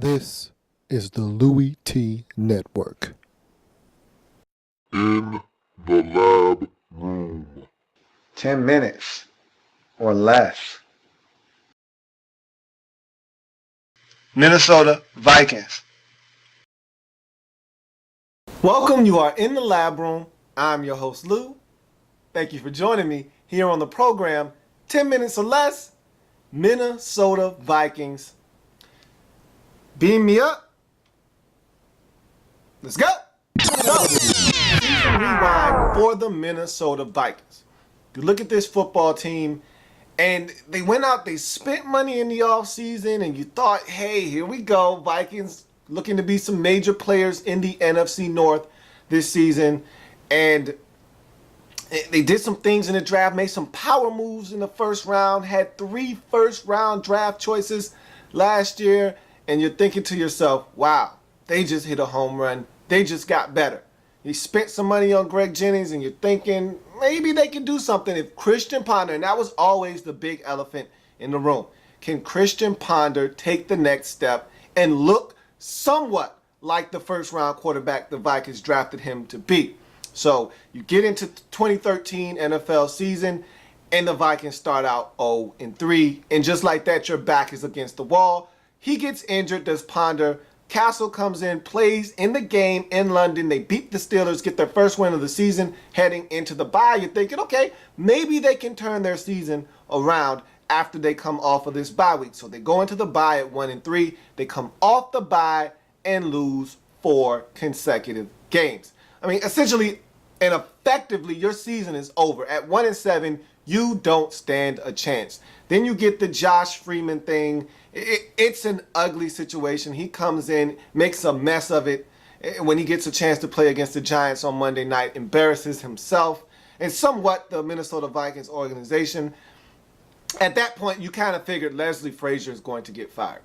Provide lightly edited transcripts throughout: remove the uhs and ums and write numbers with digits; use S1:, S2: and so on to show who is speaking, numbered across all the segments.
S1: This is the Louie Tee Network.
S2: In the lab room.
S3: 10 minutes or less. Minnesota Vikings.
S4: Welcome, you are in the lab room. I'm your host, Lou. Thank you for joining me here on the program, 10 minutes or less, Minnesota Vikings. Beam me up. Let's go. So, season rewind for the Minnesota Vikings. You look at this football team, and they went out, they spent money in the offseason, and you thought, hey, here we go. Vikings looking to be some major players in the NFC North this season. And they did some things in the draft, made some power moves in the first round, had 3 first-round draft choices last year. And you're thinking to yourself, wow, they just hit a home run. They just got better. You spent some money on Greg Jennings, and you're thinking maybe they can do something if Christian Ponder, and that was always the big elephant in the room. Can Christian Ponder take the next step and look somewhat like the first-round quarterback the Vikings drafted him to be? So you get into 2013 NFL season, and the Vikings start out 0-3, and just like that, your back is against the wall. He gets injured, does Ponder. Castle comes in, plays in the game in London. They beat the Steelers, get their first win of the season, heading into the bye. You're thinking, okay, maybe they can turn their season around after they come off of this bye week. So they go into the bye at 1-3. They come off the bye and lose 4 consecutive games. I mean, essentially and effectively, your season is over. At 1-7, you don't stand a chance. Then you get the Josh Freeman thing. It's an ugly situation. He comes in, makes a mess of it when he gets a chance to play against the Giants on Monday night, embarrasses himself and somewhat the Minnesota Vikings organization. At that point, you kind of figured Leslie Frazier is going to get fired.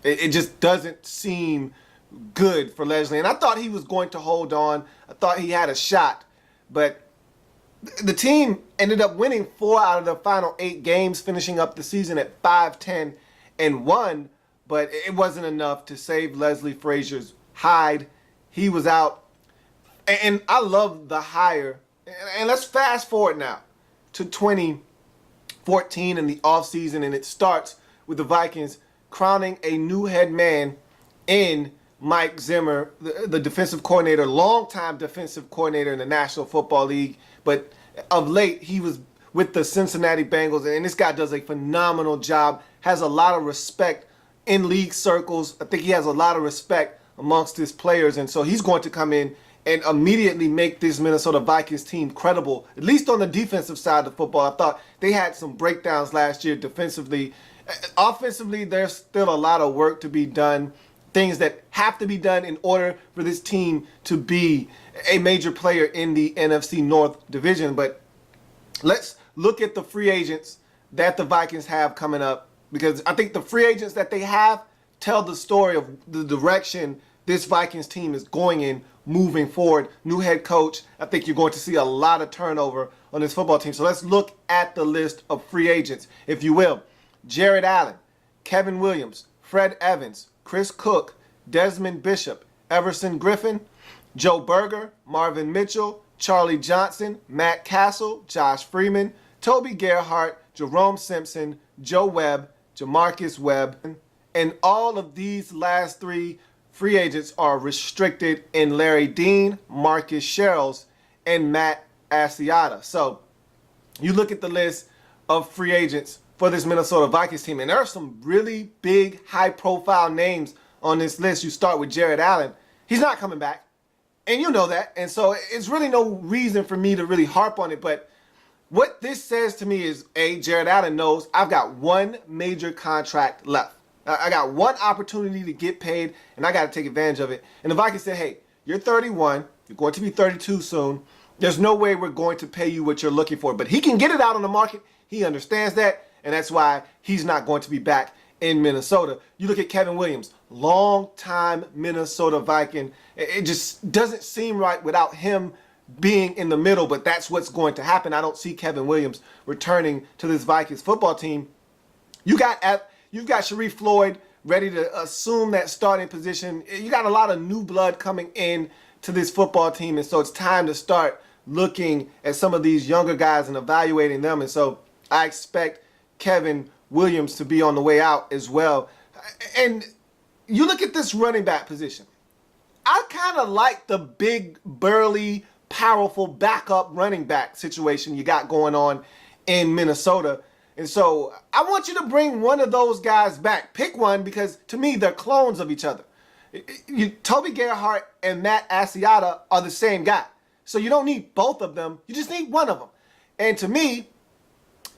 S4: It just doesn't seem good for Leslie. And I thought he was going to hold on. I thought he had a shot. But the team ended up winning 4 out of the final 8 games, finishing up the season at 5-10-1, but it wasn't enough to save Leslie Frazier's hide. He was out. And I love the hire. And let's fast forward now to 2014 in the offseason, and it starts with the Vikings crowning a new head man in Mike Zimmer, the defensive coordinator, longtime defensive coordinator in the National Football League. But of late, he was with the Cincinnati Bengals, and this guy does a phenomenal job, has a lot of respect in league circles. I think he has a lot of respect amongst his players, and so he's going to come in and immediately make this Minnesota Vikings team credible, at least on the defensive side of the football. I thought they had some breakdowns last year defensively. Offensively, there's still a lot of work to be done, things that have to be done in order for this team to be a major player in the NFC North division. But let's look at the free agents that the Vikings have coming up, because I think the free agents that they have tell the story of the direction this Vikings team is going in moving forward. New head coach. I think you're going to see a lot of turnover on this football team. So let's look at the list of free agents, if you will. Jared Allen, Kevin Williams, Fred Evans, Chris Cook, Desmond Bishop, Everson Griffin, Joe Berger, Marvin Mitchell, Charlie Johnson, Matt Castle, Josh Freeman, Toby Gerhart, Jerome Simpson, Joe Webb, Jamarcus Webb. And all of these last 3 free agents are restricted in Larry Dean, Marcus Sherrills, and Matt Asiata. So you look at the list of free agents for this Minnesota Vikings team, and there are some really big, high-profile names on this list. You start with Jared Allen. He's not coming back, and you know that, and so it's really no reason for me to really harp on it. But what this says to me is, A, Jared Allen knows I've got 1 major contract left. I got 1 opportunity to get paid, and I got to take advantage of it. And the Vikings said, hey, you're 31. You're going to be 32 soon. There's no way we're going to pay you what you're looking for. But he can get it out on the market. He understands that, and that's why he's not going to be back in Minnesota. You look at Kevin Williams, long-time Minnesota Viking. It just doesn't seem right without him being in the middle, but that's what's going to happen. I don't see Kevin Williams returning to this Vikings football team. You've got Sharif Floyd ready to assume that starting position. You got a lot of new blood coming in to this football team, and so it's time to start looking at some of these younger guys and evaluating them. And so I expect Kevin Williams to be on the way out as well. And you look at this running back position. I kind of like the big, burly, powerful backup running back situation you got going on in Minnesota. And so I want you to bring one of those guys back. Pick one, because to me, they're clones of each other. Toby Gerhart and Matt Asiata are the same guy. So you don't need both of them. You just need one of them. And to me,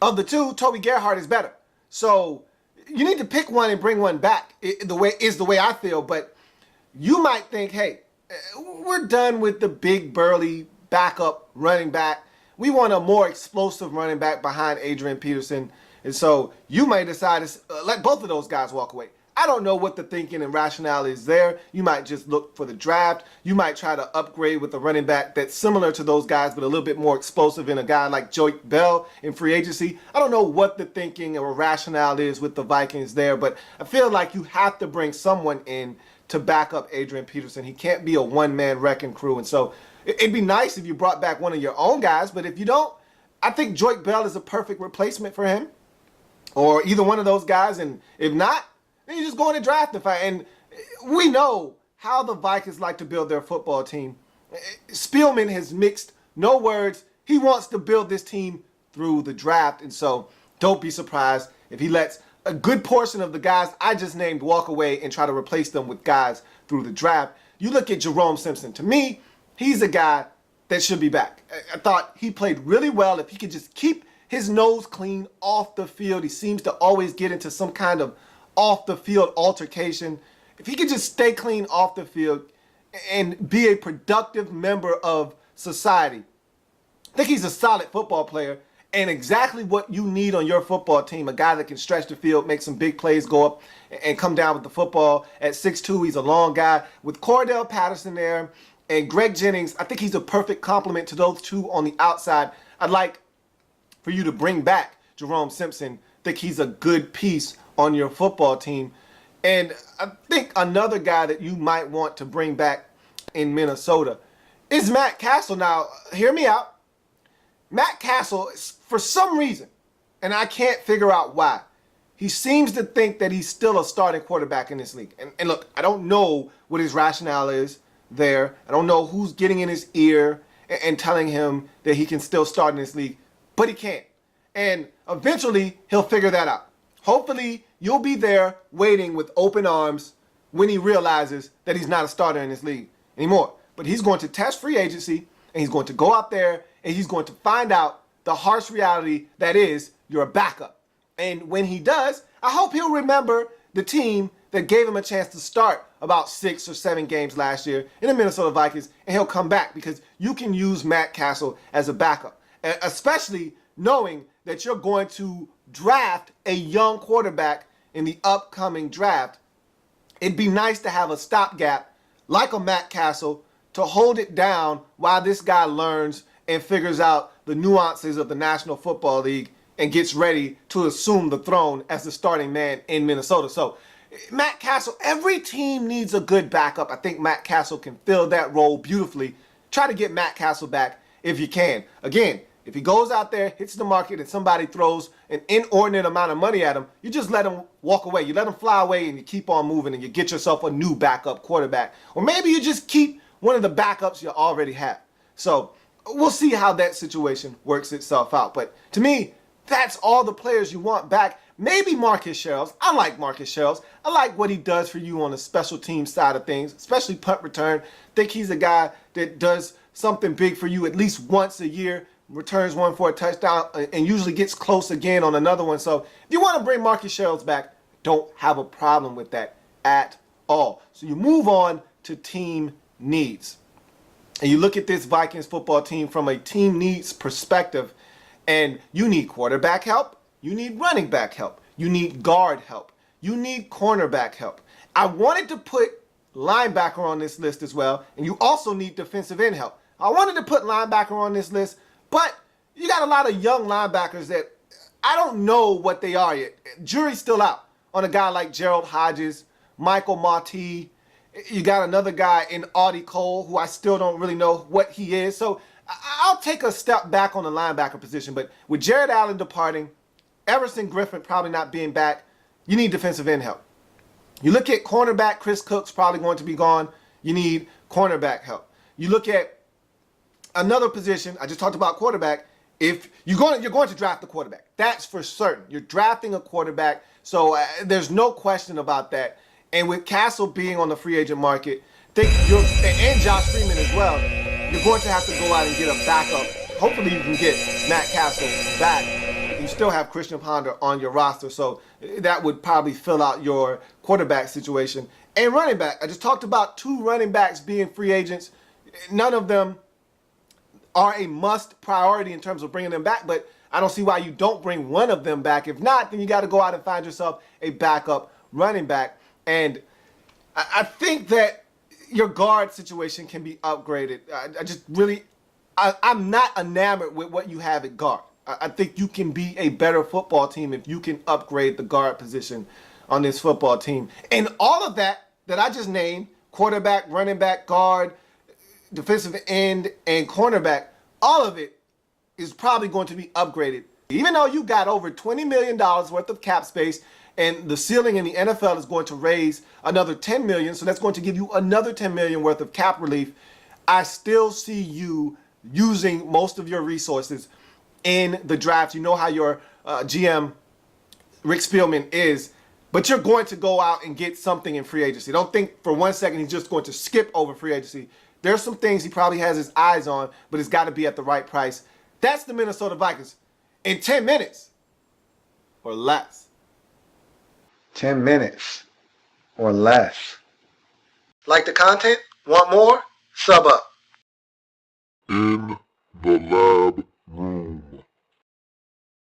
S4: of the two, Toby Gerhart is better. So you need to pick one and bring one back. The way I feel. But you might think, hey, we're done with the big, burly backup running back. We want a more explosive running back behind Adrian Peterson. And so you may decide to let both of those guys walk away. I don't know what the thinking and rationale is there. You might just look for the draft. You might try to upgrade with a running back that's similar to those guys, but a little bit more explosive in a guy like Joey Bell in free agency. I don't know what the thinking or rationale is with the Vikings there, but I feel like you have to bring someone in to back up Adrian Peterson. He can't be a one-man wrecking crew. And so it'd be nice if you brought back one of your own guys, but if you don't, I think Joey Bell is a perfect replacement for him, or either one of those guys. And if not, then you just go in and draft him. And we know how the Vikings like to build their football team. Spielman has mixed no words. He wants to build this team through the draft. And so don't be surprised if he lets a good portion of the guys I just named walk away and try to replace them with guys through the draft. You look at Jerome Simpson. To me, he's a guy that should be back. I thought he played really well. If he could just keep his nose clean off the field, he seems to always get into some kind of off the field altercation. If he could just stay clean off the field and be a productive member of society, I think he's a solid football player and exactly what you need on your football team. A guy that can stretch the field, make some big plays, go up and come down with the football. At 6'2", he's a long guy. With Cordell Patterson there and Greg Jennings, I think he's a perfect complement to those two on the outside. I'd like for you to bring back Jerome Simpson. I think he's a good piece on your football team. And I think another guy that you might want to bring back in Minnesota is Matt Castle. Now, hear me out. Matt Castle, for some reason, and I can't figure out why, he seems to think that he's still a starting quarterback in this league. And look, I don't know what his rationale is there. I don't know who's getting in his ear and telling him that he can still start in this league, but he can't. And eventually, he'll figure that out. Hopefully, you'll be there waiting with open arms when he realizes that he's not a starter in this league anymore. But he's going to test free agency, and he's going to go out there, and he's going to find out the harsh reality that is you're a backup. And when he does, I hope he'll remember the team that gave him a chance to start about 6 or 7 games last year in the Minnesota Vikings, and he'll come back because you can use Matt Castle as a backup, especially knowing that you're going to draft a young quarterback in the upcoming draft. It'd be nice to have a stopgap like a Matt Castle to hold it down while this guy learns and figures out the nuances of the National Football League and gets ready to assume the throne as the starting man in Minnesota. So Matt Castle, every team needs a good backup. I think Matt Castle can fill that role beautifully. Try to get Matt Castle back if you can. Again, if he goes out there, hits the market, and somebody throws an inordinate amount of money at him, you just let him walk away. You let him fly away and you keep on moving and you get yourself a new backup quarterback. Or maybe you just keep one of the backups you already have. So we'll see how that situation works itself out. But to me, that's all the players you want back. Maybe Marcus Sherrills. I like Marcus Sherrills. I like what he does for you on the special team side of things, especially punt return. I think he's a guy that does something big for you at least once a year, returns one for a touchdown, and usually gets close again on another one. So if you want to bring Marcus Sherrills back, don't have a problem with that at all. So you move on to team needs. And you look at this Vikings football team from a team needs perspective, and you need quarterback help, you need running back help, you need guard help, you need cornerback help. I wanted to put linebacker on this list as well, and you also need defensive end help. I wanted to put linebacker on this list, but you got a lot of young linebackers that I don't know what they are yet. Jury's still out on a guy like Gerald Hodges, Michael Martee. You got another guy in Audie Cole, who I still don't really know what he is. So I'll take a step back on the linebacker position. But with Jared Allen departing, Everson Griffin probably not being back, you need defensive end help. You look at cornerback, Chris Cook's probably going to be gone. You need cornerback help. You look at another position, I just talked about quarterback. If you're going to draft a quarterback, that's for certain. You're drafting a quarterback, so there's no question about that. And with Castle being on the free agent market, and Josh Freeman as well, you're going to have to go out and get a backup. Hopefully you can get Matt Castle back. You still have Christian Ponder on your roster, so that would probably fill out your quarterback situation. And running back, I just talked about 2 running backs being free agents. None of them are a must priority in terms of bringing them back, but I don't see why you don't bring one of them back. If not, then you got to go out and find yourself a backup running back. And I think that your guard situation can be upgraded. I'm not enamored with what you have at guard. I think you can be a better football team if you can upgrade the guard position on this football team. And all of that I just named, quarterback, running back, guard, defensive end, and cornerback, all of it is probably going to be upgraded. Even though you got over $20 million worth of cap space, and the ceiling in the NFL is going to raise another $10 million, so that's going to give you another $10 million worth of cap relief, I still see you using most of your resources in the draft. You know how your GM, Rick Spielman, is, but you're going to go out and get something in free agency. Don't think for 1 second he's just going to skip over free agency. There's some things he probably has his eyes on, but it's got to be at the right price. That's the Minnesota Vikings in 10 minutes or less.
S3: 10 minutes or less. Like the content? Want more? Sub up.
S2: In the lab